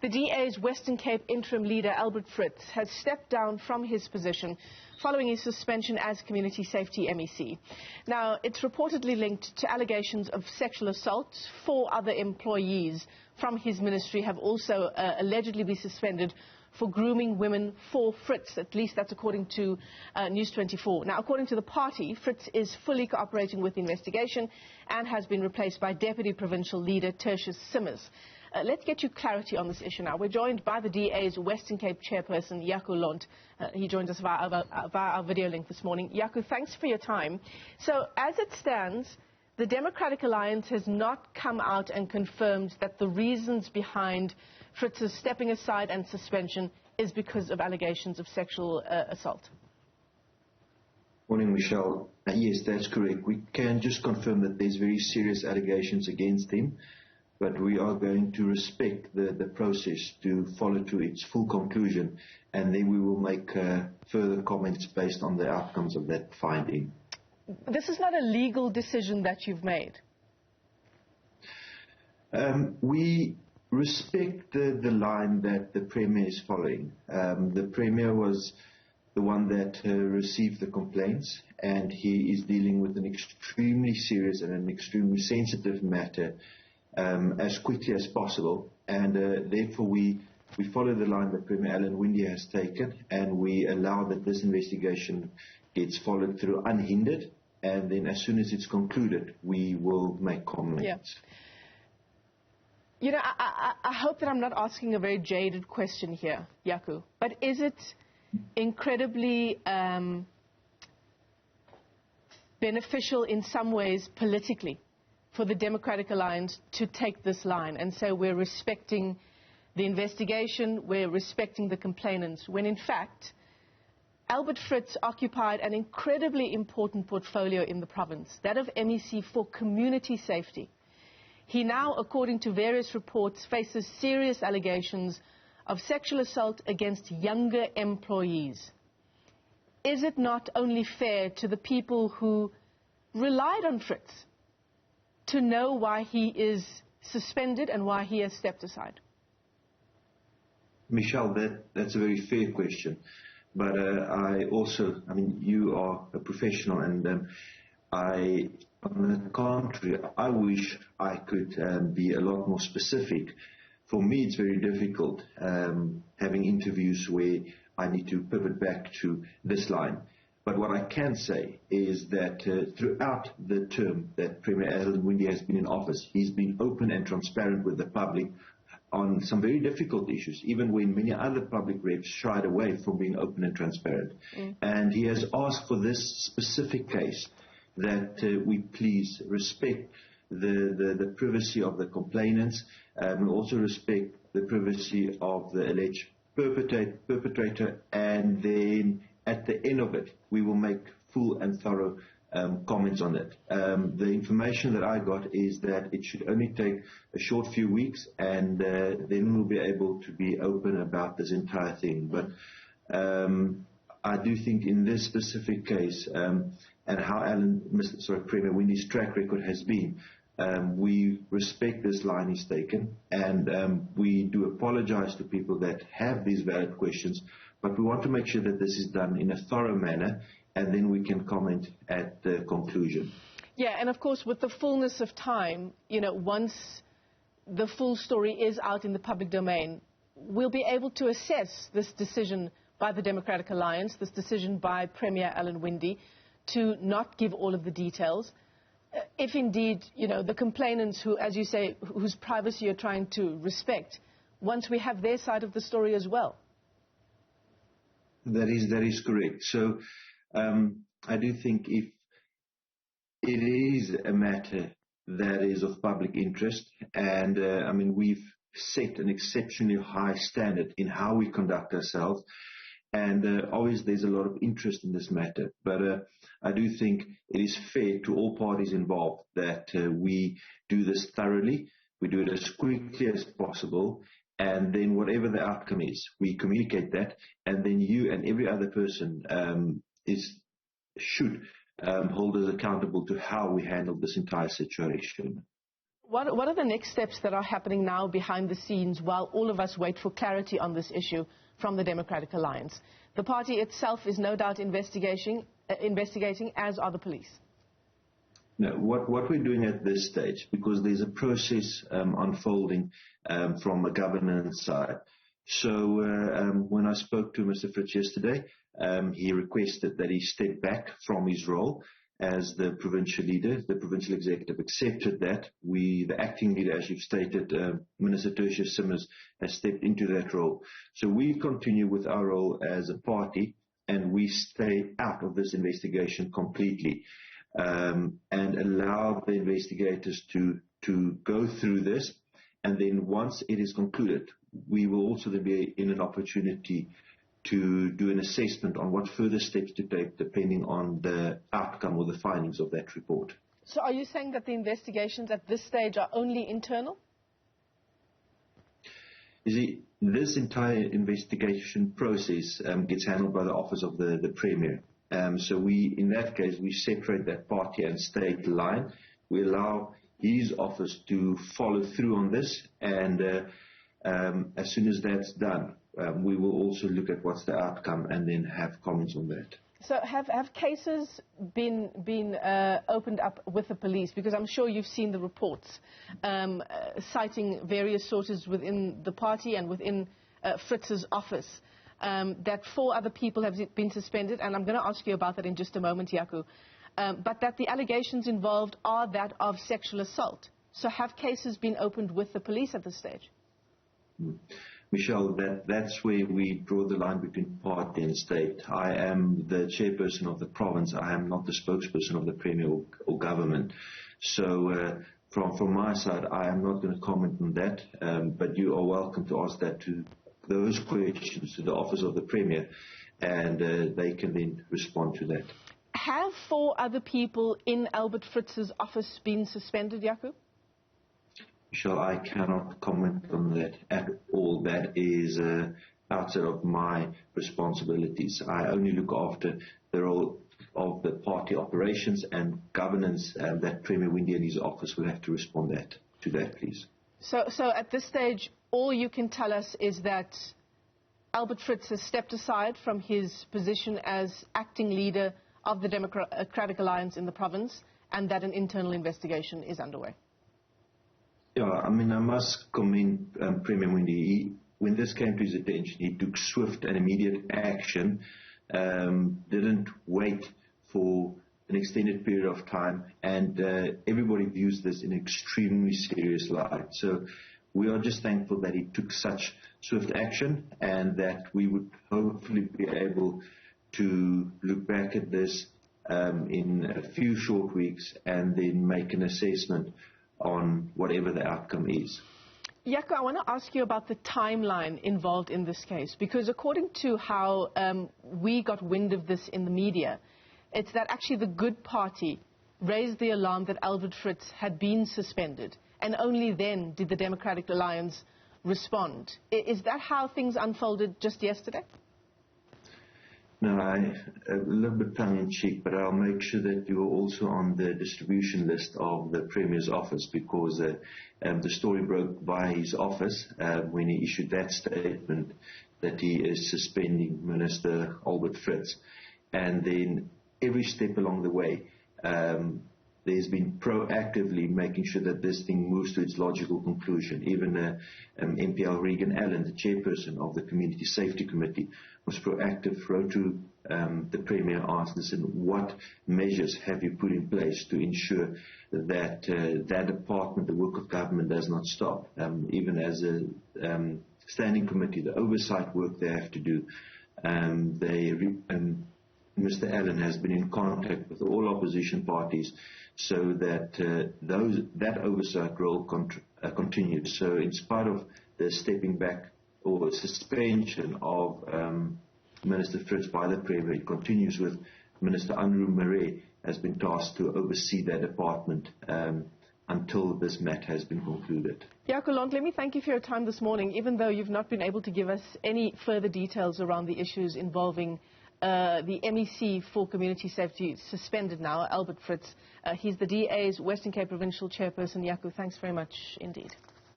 The DA's Western Cape interim leader, Albert Fritz, has stepped down from his position following his suspension as Community Safety MEC. Now, it's reportedly linked to allegations of sexual assault. 4 other employees from his ministry have also allegedly been suspended for grooming women for Fritz. At least that's according to News 24. Now, according to the party, Fritz is fully cooperating with the investigation and has been replaced by Deputy Provincial Leader Tertius Simmers. Let's get you clarity on this issue now. We're joined by the DA's Western Cape Chairperson, Jaco Londt. He joined us via our video link this morning. Jaco, thanks for your time. So, as it stands, the Democratic Alliance has not come out and confirmed that the reasons behind Fritz's stepping aside and suspension is because of allegations of sexual assault. Morning, Michelle. Yes, that's correct. We can just confirm that there's very serious allegations against him, but we are going to respect the process to follow to its full conclusion, and then we will make further comments based on the outcomes of that finding. This is not a legal decision that you've made. We respect the line that the Premier is following. The Premier was the one that received the complaints, and he is dealing with an extremely serious and an extremely sensitive matter as quickly as possible, and therefore we follow the line that Premier Alan Winde has taken, and we allow that this investigation gets followed through unhindered, and then as soon as it's concluded, we will make comments. Yeah. You know, I hope that I'm not asking a very jaded question here, Jaco, but is it incredibly beneficial in some ways politically for the Democratic Alliance to take this line and say we're respecting the investigation, we're respecting the complainants, when in fact Albert Fritz occupied an incredibly important portfolio in the province, that of MEC for community safety. He now, according to various reports, faces serious allegations of sexual assault against younger employees. Is it not only fair to the people who relied on Fritz to know why he is suspended and why he has stepped aside? Michelle, that's a very fair question. But I mean, you are a professional, and on the contrary, I wish I could be a lot more specific. For me, it's very difficult having interviews where I need to pivot back to this line. But what I can say is that throughout the term that Premier Alan Winde has been in office, he's been open and transparent with the public on some very difficult issues, even when many other public reps shied away from being open and transparent. And he has asked for this specific case that we please respect the privacy of the complainants, and also respect the privacy of the alleged perpetrator, and then at the end of it, we will make full and thorough comments on it. The information that I got is that it should only take a short few weeks, and then we'll be able to be open about this entire thing. But I do think in this specific case, and how Premier Winde's track record has been, we respect this line he's taken, and we do apologize to people that have these valid questions, but we want to make sure that this is done in a thorough manner, and then we can comment at the conclusion. Yeah, and of course, with the fullness of time, you know, once the full story is out in the public domain, we'll be able to assess this decision by the Democratic Alliance, this decision by Premier Alan Winde to not give all of the details. If indeed, you know, the complainants who, as you say, whose privacy you're trying to respect, once we have their side of the story as well. That is correct. So I do think if it is a matter that is of public interest, and I mean, we've set an exceptionally high standard in how we conduct ourselves, and obviously there's a lot of interest in this matter, but I do think it is fair to all parties involved that we do this thoroughly, we do it as quickly as possible, and then whatever the outcome is, we communicate that, and then you and every other person should hold us accountable to how we handle this entire situation. What are the next steps that are happening now behind the scenes while all of us wait for clarity on this issue from the Democratic Alliance? The party itself is no doubt investigating, as are the police. No, what we're doing at this stage, because there's a process unfolding from a governance side. So when I spoke to Mr. Fritz yesterday, he requested that he step back from his role as the provincial leader. The provincial executive accepted that. The acting leader, as you've stated, Minister Tertius Simmers, has stepped into that role. So we continue with our role as a party, and we stay out of this investigation completely, and allow the investigators to go through this. And then once it is concluded, we will also then be in an opportunity to do an assessment on what further steps to take depending on the outcome or the findings of that report. So are you saying that the investigations at this stage are only internal? You see, this entire investigation process gets handled by the Office of the Premier. So in that case, we separate that party and state line. We allow his office to follow through on this, and as soon as that's done, we will also look at what's the outcome and then have comments on that. So have cases been opened up with the police? Because I'm sure you've seen the reports citing various sources within the party and within Fritz's office that 4 other people have been suspended, and I'm going to ask you about that in just a moment, Jaco, but that the allegations involved are that of sexual assault. So have cases been opened with the police at this stage? Michelle, that's where we draw the line between party and state. I am the chairperson of the province. I am not the spokesperson of the Premier or government. So from my side, I am not going to comment on that, but you are welcome to ask those questions to the Office of the Premier, and they can then respond to that. Have 4 other people in Albert Fritz's office been suspended, Jaco? Michelle, I cannot comment on that at all. That is outside of my responsibilities. I only look after the role of the party operations and governance, and that Premier Windy and his office will have to respond to that, please. So at this stage, all you can tell us is that Albert Fritz has stepped aside from his position as acting leader of the Democratic Alliance in the province, and that an internal investigation is underway. Yeah, I mean, I must commend Premier Windy. When this came to his attention, he took swift and immediate action, didn't wait for an extended period of time, and everybody views this in an extremely serious light. So we are just thankful that he took such swift action, and that we would hopefully be able to look back at this in a few short weeks and then make an assessment on whatever the outcome is. Jaco, I want to ask you about the timeline involved in this case, because according to how we got wind of this in the media, it's that actually the Good Party raised the alarm that Albert Fritz had been suspended, and only then did the Democratic Alliance respond. Is that how things unfolded just yesterday? No, a little bit tongue-in-cheek, but I'll make sure that you are also on the distribution list of the Premier's office, because the story broke via his office when he issued that statement that he is suspending Minister Albert Fritz. And then every step along the way, there's been proactively making sure that this thing moves to its logical conclusion. Even MPL Regan Allen, the chairperson of the Community Safety Committee, was proactive, wrote to the Premier, asked, listen, what measures have you put in place to ensure that that department, the work of government, does not stop? Even as a standing committee, the oversight work they have to do, Mr. Allen has been in contact with all opposition parties so that that oversight role continues. So in spite of the stepping back or suspension of Minister Fritz by the Premier, it continues with Minister Anru Marais has been tasked to oversee that department until this matter has been concluded. Jaco, Londt, let me thank you for your time this morning, even though you've not been able to give us any further details around the issues involving the MEC for Community Safety suspended now, Albert Fritz. He's the DA's Western Cape Provincial Chairperson. Jaco, thanks very much indeed.